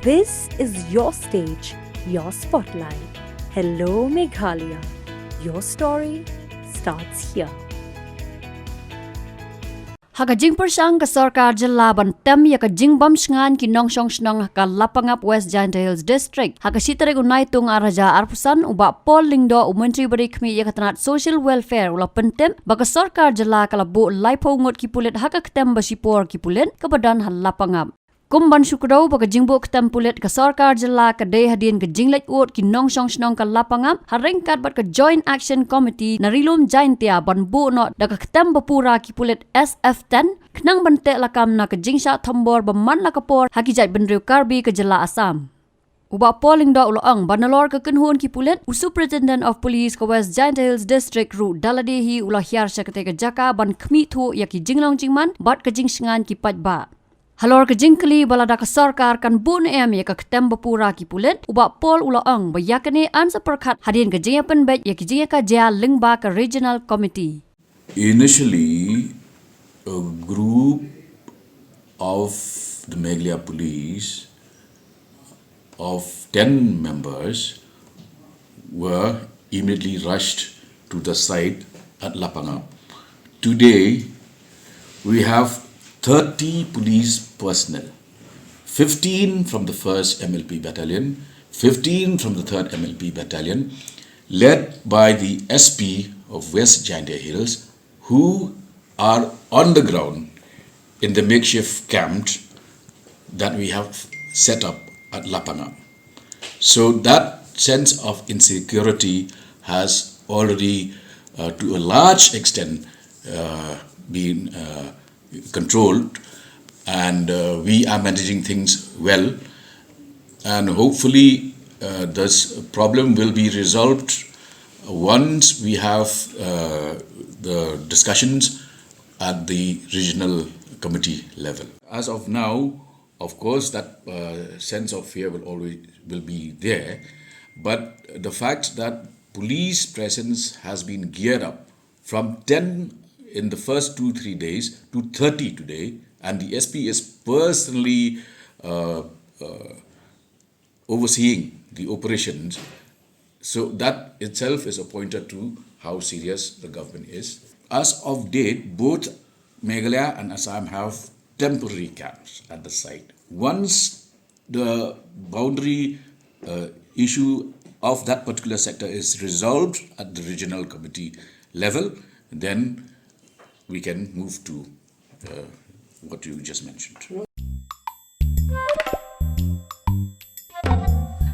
This is your stage, your spotlight. Hello, Meghalaya. Your story starts here. Hakajing persang ka Sokar jala Bantam ya kajing bam sngan ki nong song snong ka Lapangap West Giant Hills District. Hakasitere unai tung araja arpusan uba Pol Lingdo Menteri Berikmi ya katanat Social Welfare ula Pyntip baka Sokar jala kalabu laipo Ngut ki Pulit haka Ktem ba Shipor ki Pulit ka badan hal Lapangap. Kumban syukrau baka jingbo Ktem Pulit ka Sokar jala ka day hadin ka jinglet ut ki nong song snong ka Lapangap haringkat bat ka Joint Action Committee narilum Jaintia ban bu no da ka Ktem bapura ki Pulit SF10 knang bante lakam na ka jingsha thambor baman lakapor hakijat benriu karbi ka jala Assam. Uba polling da uloang banalor ka kenhun ki Pulit Superintendent of Police ka West Giant Hills District ru daladehi ulah hiar syakate ka jaka ban khmi thu ya ki jinglong jingman bat ka jingsngan ki pajba. Halor ka jingkli balada ka Sokar kan bun ya ka Ktem bapura ki Pulit uba pol uloang bayakane ansa perkhat hadin ka jinga penbet ya ki jinga ka ja lingba ka Regional Committee. Initially, a group of the Meghalaya police of 10 members were immediately rushed to the site at Lapangap. Today, we have 30 police personnel, 15 from the 1st MLP Battalion, 15 from the 3rd MLP Battalion, led by the SP of West Giant Hills, who are on the ground in the makeshift camp that we have set up at Lapangap. So that sense of insecurity has already, to a large extent, been controlled, and we are managing things well, and hopefully this problem will be resolved once we have the discussions at the regional committee level. As of now, of course, that sense of fear will be there, but the fact that police presence has been geared up from 10 in the first 2-3 days to 30 today, and the SP is personally overseeing the operations. So that itself is a pointer to how serious the government is. As of date, both Meghalaya and Assam have temporary camps at the site. Once the boundary issue of that particular sector is resolved at the regional committee level, then we can move to what you just mentioned.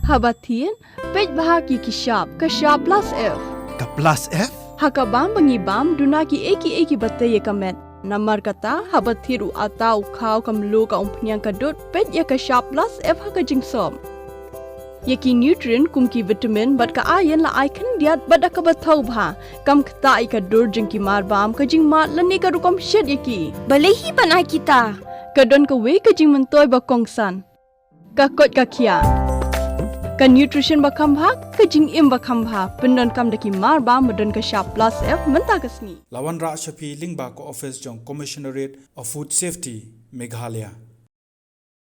Habatin, pej bahagi kishab, kashab plus F. Ka plus F? Hakabam bangibam dunaki eki bataye kamet. Namar kata habathiru atau khau kamlu ka umpnyang kadut pej ya kashab plus F hakajingsom. Yaki nutrient kumki vitamin bat ka ayan la icon diat bat ka bathau bha kam kta ka dur jingki mar bam ka jing mat lani ka rukom shed yaki balehi banai kita kadon ka we ka jing mentoy ba kongsan ka kot ka khia ka nutrition ba kham bha ka jing im ba kham bha pendon kam daki mar bam madon ka sharp plus F menta kasni Lawan Ra Shafi Lingba ko office jong Commissionerate of Food Safety Meghalaya.